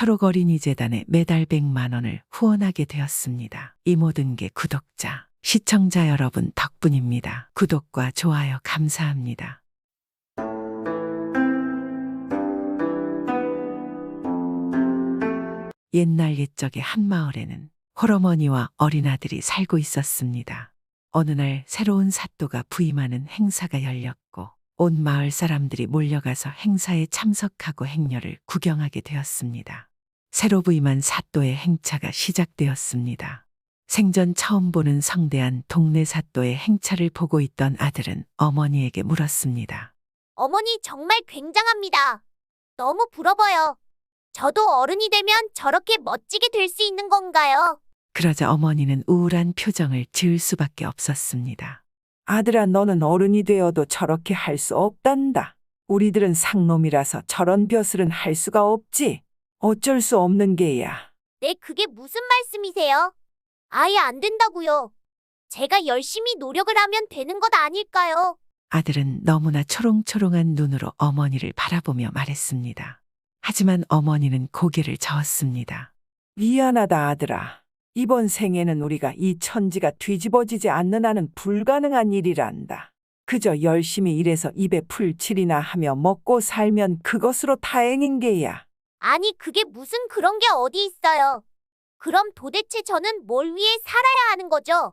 초록어린이재단에 매달 100만 원을 후원하게 되었습니다. 이 모든 게 구독자, 시청자 여러분 덕분입니다. 구독과 좋아요 감사합니다. 옛날 옛적의 한 마을에는 홀어머니와 어린아들이 살고 있었습니다. 어느 날 새로운 사또가 부임하는 행사가 열렸고 온 마을 사람들이 몰려가서 행사에 참석하고 행렬을 구경하게 되었습니다. 새로 부임한 사또의 행차가 시작되었습니다. 생전 처음 보는 성대한 동네 사또의 행차를 보고 있던 아들은 어머니에게 물었습니다. 어머니 정말 굉장합니다. 너무 부러워요. 저도 어른이 되면 저렇게 멋지게 될 수 있는 건가요? 그러자 어머니는 우울한 표정을 지을 수밖에 없었습니다. 아들아, 너는 어른이 되어도 저렇게 할 수 없단다. 우리들은 상놈이라서 저런 벼슬은 할 수가 없지. 어쩔 수 없는 게야. 네, 그게 무슨 말씀이세요? 아예 안 된다고요. 제가 열심히 노력을 하면 되는 것 아닐까요? 아들은 너무나 초롱초롱한 눈으로 어머니를 바라보며 말했습니다. 하지만 어머니는 고개를 저었습니다. 미안하다, 아들아. 이번 생에는 우리가 이 천지가 뒤집어지지 않는 한은 불가능한 일이란다. 그저 열심히 일해서 입에 풀칠이나 하며 먹고 살면 그것으로 다행인 게야. 아니, 그게 무슨 그런 게 어디 있어요. 그럼 도대체 저는 뭘 위해 살아야 하는 거죠?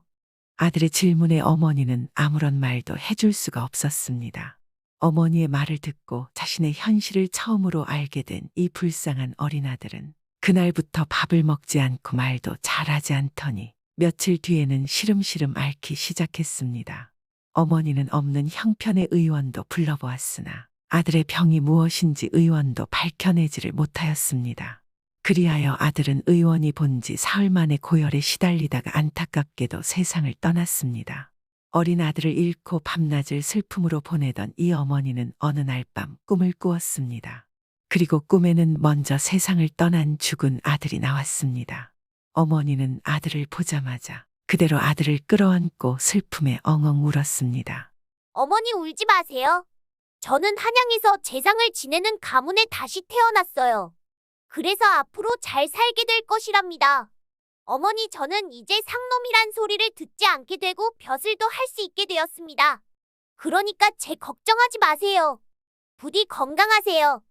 아들의 질문에 어머니는 아무런 말도 해줄 수가 없었습니다. 어머니의 말을 듣고 자신의 현실을 처음으로 알게 된 이 불쌍한 어린아들은 그날부터 밥을 먹지 않고 말도 잘하지 않더니 며칠 뒤에는 시름시름 앓기 시작했습니다. 어머니는 없는 형편의 의원도 불러보았으나 아들의 병이 무엇인지 의원도 밝혀내지를 못하였습니다. 그리하여 아들은 의원이 본지 사흘 만에 고열에 시달리다가 안타깝게도 세상을 떠났습니다. 어린 아들을 잃고 밤낮을 슬픔으로 보내던 이 어머니는 어느 날 밤 꿈을 꾸었습니다. 그리고 꿈에는 먼저 세상을 떠난 죽은 아들이 나왔습니다. 어머니는 아들을 보자마자 그대로 아들을 끌어안고 슬픔에 엉엉 울었습니다. 어머니 울지 마세요. 저는 한양에서 재상을 지내는 가문에 다시 태어났어요. 그래서 앞으로 잘 살게 될 것이랍니다. 어머니, 저는 이제 상놈이란 소리를 듣지 않게 되고 벼슬도 할 수 있게 되었습니다. 그러니까 제 걱정하지 마세요. 부디 건강하세요.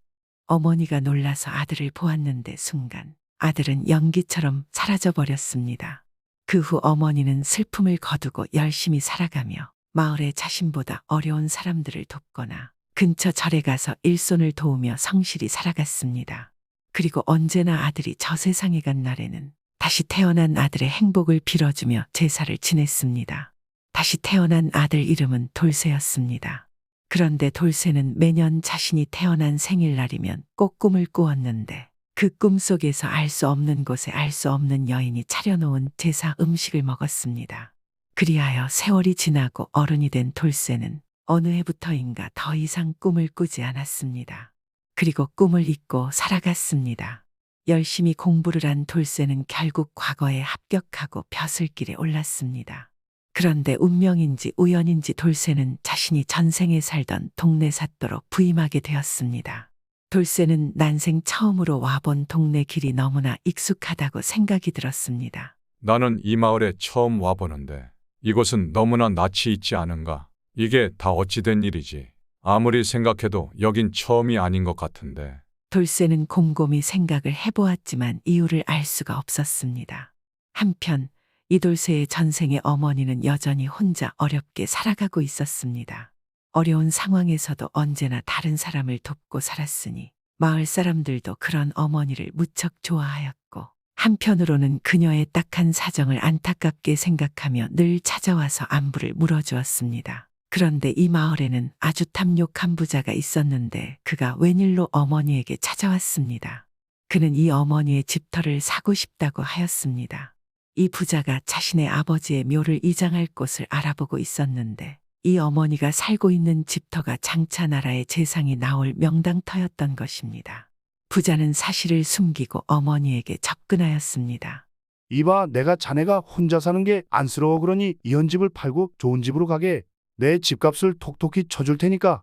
어머니가 놀라서 아들을 보았는데 순간 아들은 연기처럼 사라져버렸습니다. 그 후 어머니는 슬픔을 거두고 열심히 살아가며 마을의 자신보다 어려운 사람들을 돕거나 근처 절에 가서 일손을 도우며 성실히 살아갔습니다. 그리고 언제나 아들이 저 세상에 간 날에는 다시 태어난 아들의 행복을 빌어주며 제사를 지냈습니다. 다시 태어난 아들 이름은 돌쇠였습니다. 그런데 돌쇠는 매년 자신이 태어난 생일날이면 꼭 꿈을 꾸었는데 그 꿈속에서 알 수 없는 곳에 알 수 없는 여인이 차려놓은 제사 음식을 먹었습니다. 그리하여 세월이 지나고 어른이 된 돌쇠는 어느 해부터인가 더 이상 꿈을 꾸지 않았습니다. 그리고 꿈을 잊고 살아갔습니다. 열심히 공부를 한 돌쇠는 결국 과거에 합격하고 벼슬길에 올랐습니다. 그런데 운명인지 우연인지 돌쇠는 자신이 전생에 살던 동네 사또로 부임하게 되었습니다. 돌쇠는 난생 처음으로 와본 동네 길이 너무나 익숙하다고 생각이 들었습니다. 나는 이 마을에 처음 와보는데 이곳은 너무나 낯이 있지 않은가? 이게 다 어찌 된 일이지? 아무리 생각해도 여긴 처음이 아닌 것 같은데. 돌쇠는 곰곰이 생각을 해보았지만 이유를 알 수가 없었습니다. 한편 이 돌쇠의 전생의 어머니는 여전히 혼자 어렵게 살아가고 있었습니다. 어려운 상황에서도 언제나 다른 사람을 돕고 살았으니 마을 사람들도 그런 어머니를 무척 좋아하였고 한편으로는 그녀의 딱한 사정을 안타깝게 생각하며 늘 찾아와서 안부를 물어주었습니다. 그런데 이 마을에는 아주 탐욕한 부자가 있었는데 그가 웬일로 어머니에게 찾아왔습니다. 그는 이 어머니의 집터를 사고 싶다고 하였습니다. 이 부자가 자신의 아버지의 묘를 이장할 곳을 알아보고 있었는데 이 어머니가 살고 있는 집터가 장차 나라의 재상이 나올 명당터였던 것입니다. 부자는 사실을 숨기고 어머니에게 접근하였습니다. 이봐, 내가 자네가 혼자 사는 게 안쓰러워 그러니 이혼 집을 팔고 좋은 집으로 가게. 내 집값을 톡톡히 쳐줄 테니까.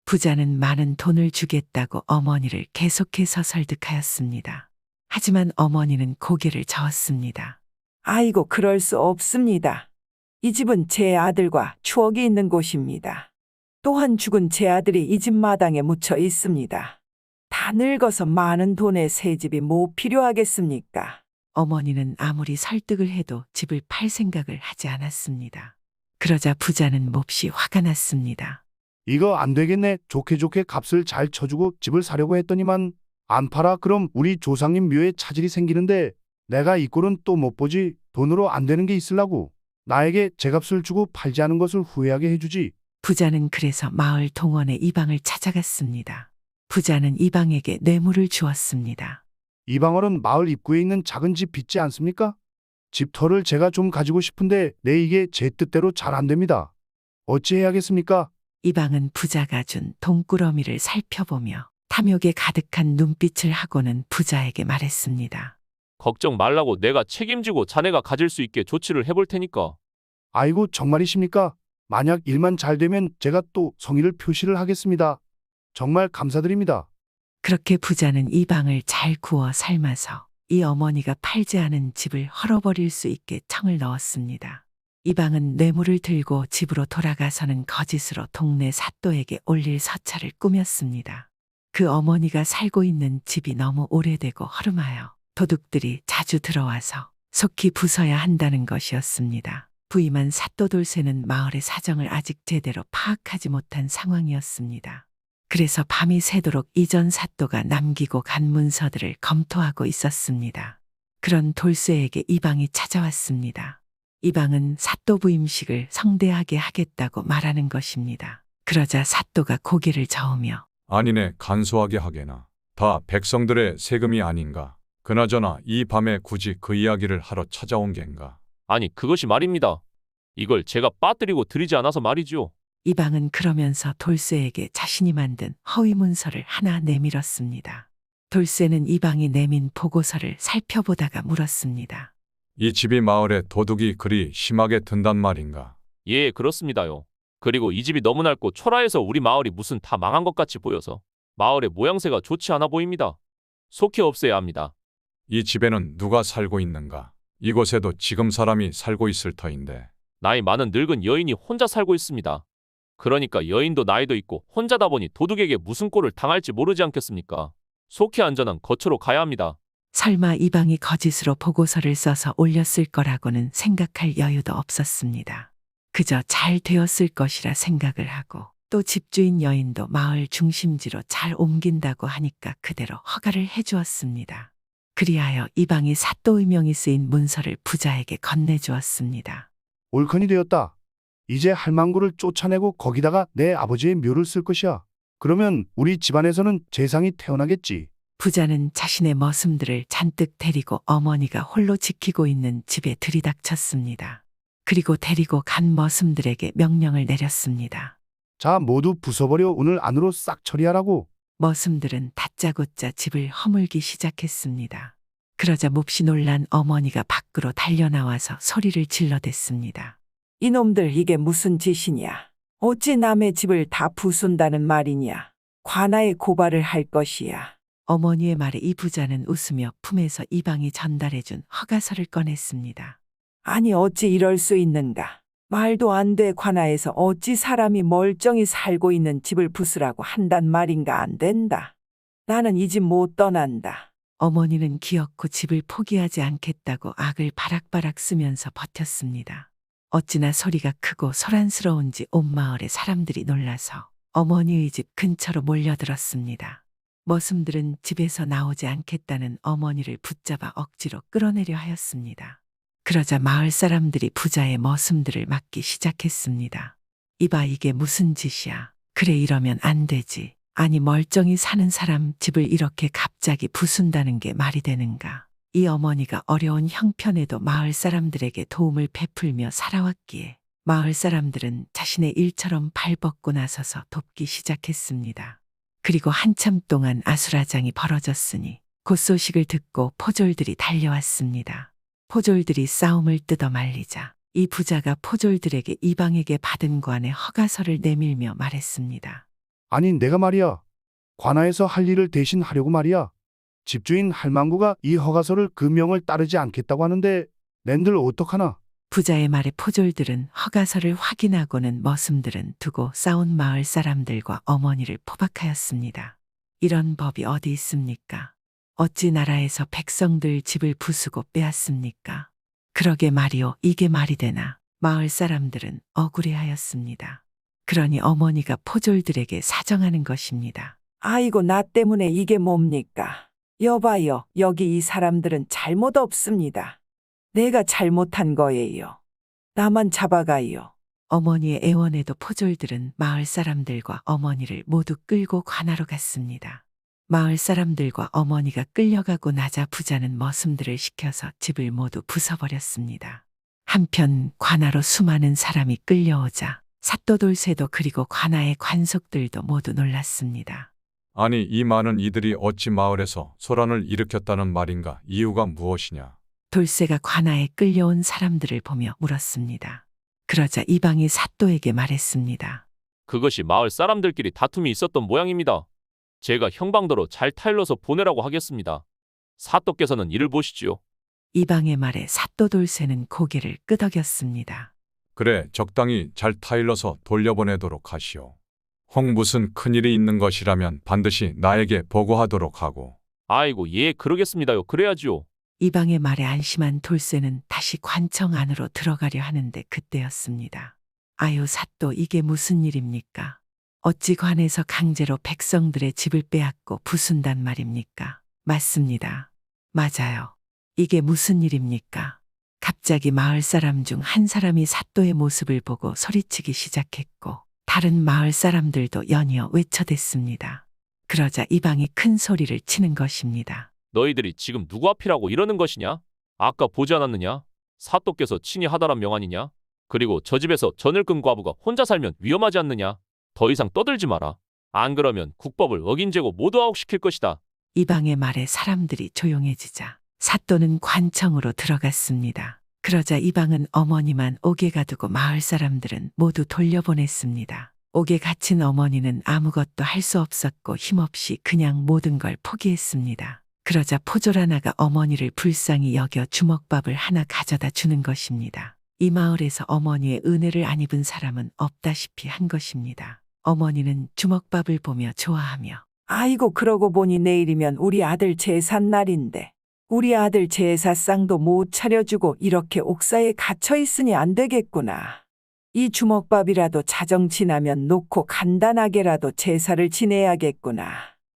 부자는 많은 돈을 주겠다고 어머니를 계속해서 설득하였습니다. 하지만 어머니는 고개를 저었습니다. 아이고, 그럴 수 없습니다. 이 집은 제 아들과 추억이 있는 곳입니다. 또한 죽은 제 아들이 이 집 마당에 묻혀 있습니다. 다 늙어서 많은 돈에 새 집이 뭐 필요하겠습니까? 어머니는 아무리 설득을 해도 집을 팔 생각을 하지 않았습니다. 그러자 부자는 몹시 화가 났습니다. 이거 안 되겠네. 좋게 좋게 값을 잘 쳐주고 집을 사려고 했더니만 안 팔아. 그럼 우리 조상님 묘에 차질이 생기는데 내가 이 꼴은 또 못 보지. 돈으로 안 되는 게 있으려고 나에게 제값을 주고 팔지 않은 것을 후회하게 해주지. 부자는 그래서 마을 동원의 이방을 찾아갔습니다. 부자는 이방에게 뇌물을 주었습니다. 이방원은 마을 입구에 있는 작은 집 빚지 않습니까? 집터를 제가 좀 가지고 싶은데 이게 제 뜻대로 잘 안 됩니다. 어찌해야겠습니까? 이방은 부자가 준 돈꾸러미를 살펴보며 탐욕에 가득한 눈빛을 하고는 부자에게 말했습니다. 걱정 말라고 내가 책임지고 자네가 가질 수 있게 조치를 해볼 테니까. 아이고, 정말이십니까? 만약 일만 잘 되면 제가 또 성의를 표시를 하겠습니다. 정말 감사드립니다. 그렇게 부자는 이방을 잘 구워 삶아서 이 어머니가 팔지 않은 집을 헐어버릴 수 있게 청을 넣었습니다. 이방은 뇌물을 들고 집으로 돌아가서는 거짓으로 동네 사또에게 올릴 서찰을 꾸몄습니다. 그 어머니가 살고 있는 집이 너무 오래되고 허름하여 도둑들이 자주 들어와서 속히 부숴야 한다는 것이었습니다. 부임한 사또 돌쇠는 마을의 사정을 아직 제대로 파악하지 못한 상황이었습니다. 그래서 밤이 새도록 이전 사또가 남기고 간 문서들을 검토하고 있었습니다. 그런 돌쇠에게 이방이 찾아왔습니다. 이방은 사또 부임식을 성대하게 하겠다고 말하는 것입니다. 그러자 사또가 고개를 저으며 아니네, 간소하게 하게나. 다 백성들의 세금이 아닌가. 그나저나 이 밤에 굳이 그 이야기를 하러 찾아온 겐가. 아니 그것이 말입니다. 이걸 제가 빠뜨리고 드리지 않아서 말이죠. 이방은 그러면서 돌쇠에게 자신이 만든 허위 문서를 하나 내밀었습니다. 돌쇠는 이방이 내민 보고서를 살펴보다가 물었습니다. 이 집이 마을에 도둑이 그리 심하게 든단 말인가. 예, 그렇습니다요. 그리고 이 집이 너무 낡고 초라해서 우리 마을이 무슨 다 망한 것 같이 보여서 마을의 모양새가 좋지 않아 보입니다. 속히 없애야 합니다. 이 집에는 누가 살고 있는가. 이곳에도 지금 사람이 살고 있을 터인데. 나이 많은 늙은 여인이 혼자 살고 있습니다. 그러니까 여인도 나이도 있고 혼자다 보니 도둑에게 무슨 꼴을 당할지 모르지 않겠습니까? 속히 안전한 거처로 가야 합니다. 설마 이방이 거짓으로 보고서를 써서 올렸을 거라고는 생각할 여유도 없었습니다. 그저 잘 되었을 것이라 생각을 하고 또 집주인 여인도 마을 중심지로 잘 옮긴다고 하니까 그대로 허가를 해주었습니다. 그리하여 이방이 사또 의명이 쓰인 문서를 부자에게 건네주었습니다. 옳거니 되었다. 이제 할망구를 쫓아내고 거기다가 내 아버지의 묘를 쓸 것이야. 그러면 우리 집안에서는 재상이 태어나겠지. 부자는 자신의 머슴들을 잔뜩 데리고 어머니가 홀로 지키고 있는 집에 들이닥쳤습니다. 그리고 데리고 간 머슴들에게 명령을 내렸습니다. 자, 모두 부숴버려. 오늘 안으로 싹 처리하라고. 머슴들은 다짜고짜 집을 허물기 시작했습니다. 그러자 몹시 놀란 어머니가 밖으로 달려나와서 소리를 질러댔습니다. 이놈들, 이게 무슨 짓이냐? 어찌 남의 집을 다 부순다는 말이냐? 관아에 고발을 할 것이야. 어머니의 말에 이 부자는 웃으며 품에서 이방이 전달해준 허가서를 꺼냈습니다. 아니, 어찌 이럴 수 있는가? 말도 안 돼. 관아에서 어찌 사람이 멀쩡히 살고 있는 집을 부수라고 한단 말인가. 안 된다. 나는 이 집 못 떠난다. 어머니는 기어코 집을 포기하지 않겠다고 악을 바락바락 쓰면서 버텼습니다. 어찌나 소리가 크고 소란스러운지 온 마을의 사람들이 놀라서 어머니의 집 근처로 몰려들었습니다. 머슴들은 집에서 나오지 않겠다는 어머니를 붙잡아 억지로 끌어내려 하였습니다. 그러자 마을 사람들이 부자의 머슴들을 막기 시작했습니다. 이봐, 이게 무슨 짓이야. 그래, 이러면 안 되지. 아니, 멀쩡히 사는 사람 집을 이렇게 갑자기 부순다는 게 말이 되는가. 이 어머니가 어려운 형편에도 마을 사람들에게 도움을 베풀며 살아왔기에 마을 사람들은 자신의 일처럼 발벗고 나서서 돕기 시작했습니다. 그리고 한참 동안 아수라장이 벌어졌으니 곧 소식을 듣고 포졸들이 달려왔습니다. 포졸들이 싸움을 뜯어 말리자 이 부자가 포졸들에게 이방에게 받은 관의 허가서를 내밀며 말했습니다. 아니, 내가 말이야. 관아에서 할 일을 대신 하려고 말이야. 집주인 할망구가 이 허가서를 그 명을 따르지 않겠다고 하는데 낸들 어떡하나? 부자의 말에 포졸들은 허가서를 확인하고는 머슴들은 두고 싸운 마을 사람들과 어머니를 포박하였습니다. 이런 법이 어디 있습니까? 어찌 나라에서 백성들 집을 부수고 빼앗습니까? 그러게 말이오, 이게 말이 되나? 마을 사람들은 억울해하였습니다. 그러니 어머니가 포졸들에게 사정하는 것입니다. 아이고, 나 때문에 이게 뭡니까? 여봐요, 여기 이 사람들은 잘못 없습니다. 내가 잘못한 거예요. 나만 잡아가요. 어머니의 애원에도 포졸들은 마을 사람들과 어머니를 모두 끌고 관하로 갔습니다. 마을 사람들과 어머니가 끌려가고 나자 부자는 머슴들을 시켜서 집을 모두 부숴버렸습니다. 한편 관하로 수많은 사람이 끌려오자 사또돌쇠도 그리고 관아의 관속들도 모두 놀랐습니다. 아니, 이 많은 이들이 어찌 마을에서 소란을 일으켰다는 말인가? 이유가 무엇이냐? 돌쇠가 관아에 끌려온 사람들을 보며 물었습니다. 그러자 이방이 사또에게 말했습니다. 그것이 마을 사람들끼리 다툼이 있었던 모양입니다. 제가 형방도로 잘 타일러서 보내라고 하겠습니다. 사또께서는 이를 보시지요. 이방의 말에 사또돌쇠는 고개를 끄덕였습니다. 그래, 적당히 잘 타일러서 돌려보내도록 하시오. 혹 무슨 큰일이 있는 것이라면 반드시 나에게 보고하도록 하고. 아이고, 예, 그러겠습니다요. 그래야지요. 이방의 말에 안심한 돌쇠는 다시 관청 안으로 들어가려 하는데 그때였습니다. 아유, 사또, 이게 무슨 일입니까? 어찌 관에서 강제로 백성들의 집을 빼앗고 부순단 말입니까? 맞습니다. 맞아요. 이게 무슨 일입니까? 갑자기 마을 사람 중 한 사람이 사또의 모습을 보고 소리치기 시작했고 다른 마을 사람들도 연이어 외쳐댔습니다. 그러자 이방이 큰 소리를 치는 것입니다. 너희들이 지금 누구 앞이라고 이러는 것이냐? 아까 보지 않았느냐? 사또께서 친히 하다란 명아니냐? 그리고 저 집에서 저 늙은 과부가 혼자 살면 위험하지 않느냐? 더 이상 떠들지 마라. 안 그러면 국법을 어긴 죄고 모두 아웃시킬 것이다. 이방의 말에 사람들이 조용해지자 사또는 관청으로 들어갔습니다. 그러자 이방은 어머니만 옥에 가두고 마을 사람들은 모두 돌려보냈습니다. 옥에 갇힌 어머니는 아무것도 할 수 없었고 힘없이 그냥 모든 걸 포기했습니다. 그러자 포졸 하나가 어머니를 불쌍히 여겨 주먹밥을 하나 가져다 주는 것입니다. 이 마을에서 어머니의 은혜를 안 입은 사람은 없다시피 한 것입니다. 어머니는 주먹밥을 보며 좋아하며 아이고, 그러고 보니 내일이면 우리 아들 제삿날인데 우리 아들 제사상도 못 차려주고 이렇게 옥사에 갇혀 있으니 안 되겠구나. 이 주먹밥이라도 자정 지나면 놓고 간단하게라도 제사를 지내야겠구나.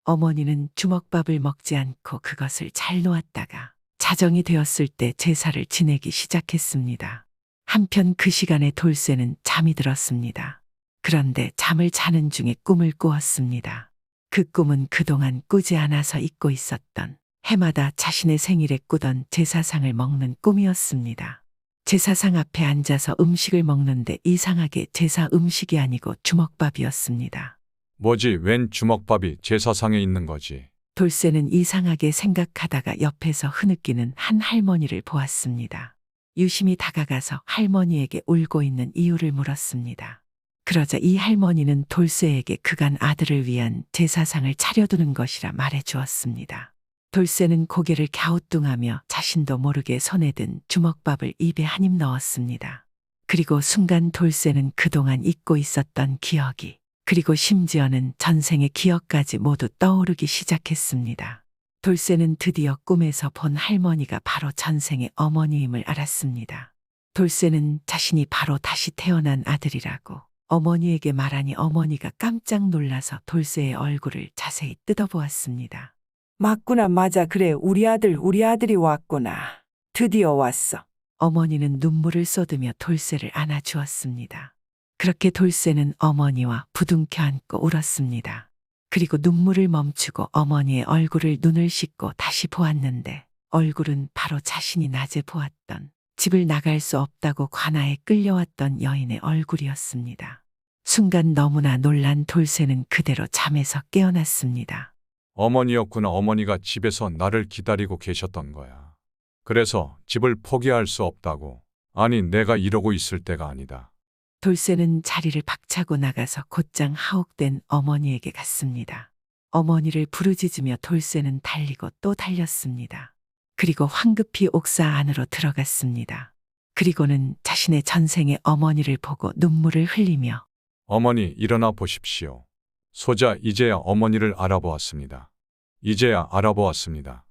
어머니는 주먹밥을 먹지 않고 그것을 잘 놓았다가 자정이 되었을 때 제사를 지내기 시작했습니다. 한편 그 시간에 돌쇠는 잠이 들었습니다. 그런데 잠을 자는 중에 꿈을 꾸었습니다. 그 꿈은 그동안 꾸지 않아서 잊고 있었던 해마다 자신의 생일에 꾸던 제사상을 먹는 꿈이었습니다. 제사상 앞에 앉아서 음식을 먹는데 이상하게 제사 음식이 아니고 주먹밥이었습니다. 뭐지, 웬 주먹밥이 제사상에 있는 거지? 돌쇠는 이상하게 생각하다가 옆에서 흐느끼는 한 할머니를 보았습니다. 유심히 다가가서 할머니에게 울고 있는 이유를 물었습니다. 그러자 이 할머니는 돌쇠에게 그간 아들을 위한 제사상을 차려두는 것이라 말해 주었습니다. 돌쇠는 고개를 갸우뚱하며 자신도 모르게 손에 든 주먹밥을 입에 한 입 넣었습니다. 그리고 순간 돌쇠는 그동안 잊고 있었던 기억이 그리고 심지어는 전생의 기억까지 모두 떠오르기 시작했습니다. 돌쇠는 드디어 꿈에서 본 할머니가 바로 전생의 어머니임을 알았습니다. 돌쇠는 자신이 바로 다시 태어난 아들이라고 어머니에게 말하니 어머니가 깜짝 놀라서 돌쇠의 얼굴을 자세히 뜯어보았습니다. 맞구나, 맞아, 그래, 우리 아들이 왔구나. 드디어 왔어. 어머니는 눈물을 쏟으며 돌쇠를 안아주었습니다. 그렇게 돌쇠는 어머니와 부둥켜 안고 울었습니다. 그리고 눈물을 멈추고 어머니의 얼굴을 눈을 씻고 다시 보았는데 얼굴은 바로 자신이 낮에 보았던 집을 나갈 수 없다고 관아에 끌려왔던 여인의 얼굴이었습니다. 순간 너무나 놀란 돌쇠는 그대로 잠에서 깨어났습니다. 어머니였구나. 어머니가 집에서 나를 기다리고 계셨던 거야. 그래서 집을 포기할 수 없다고. 아니, 내가 이러고 있을 때가 아니다. 돌쇠는 자리를 박차고 나가서 곧장 하옥된 어머니에게 갔습니다. 어머니를 부르짖으며 돌쇠는 달리고 또 달렸습니다. 그리고 황급히 옥사 안으로 들어갔습니다. 그리고는 자신의 전생의 어머니를 보고 눈물을 흘리며 어머니 일어나 보십시오. 소자 이제야 어머니를 알아보았습니다. 이제야 알아보았습니다.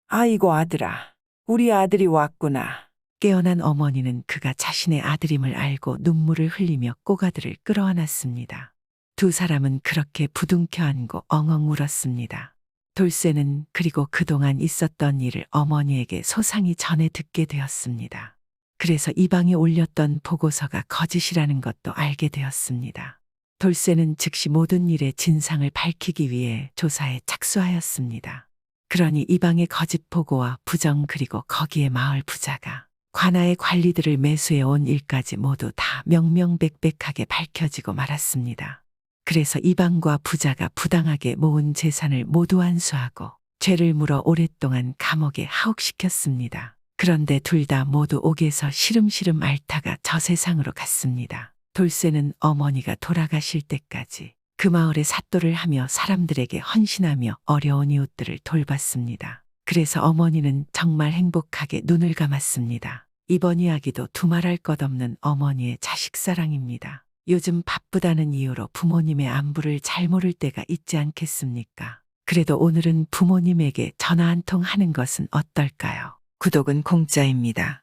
아이고 아들아, 우리 아들이 왔구나. 깨어난 어머니는 그가 자신의 아들임을 알고 눈물을 흘리며 꼬가들을 끌어안았습니다. 두 사람은 그렇게 부둥켜 안고 엉엉 울었습니다. 돌쇠는 그리고 그동안 있었던 일을 어머니에게 소상히 전해 듣게 되었습니다. 그래서 이방에 올렸던 보고서가 거짓이라는 것도 알게 되었습니다. 돌쇠는 즉시 모든 일의 진상을 밝히기 위해 조사에 착수하였습니다. 그러니 이방의 거짓 보고와 부정 그리고 거기에 마을 부자가 관아의 관리들을 매수해 온 일까지 모두 다 명명백백하게 밝혀지고 말았습니다. 그래서 이방과 부자가 부당하게 모은 재산을 모두 환수하고 죄를 물어 오랫동안 감옥에 하옥시켰습니다. 그런데 둘 다 모두 옥에서 시름시름 앓다가 저 세상으로 갔습니다. 돌쇠는 어머니가 돌아가실 때까지 그 마을에 사또를 하며 사람들에게 헌신하며 어려운 이웃들을 돌봤습니다. 그래서 어머니는 정말 행복하게 눈을 감았습니다. 이번 이야기도 두말할 것 없는 어머니의 자식사랑입니다. 요즘 바쁘다는 이유로 부모님의 안부를 잘 모를 때가 있지 않겠습니까? 그래도 오늘은 부모님에게 전화 한 통 하는 것은 어떨까요? 구독은 공짜입니다.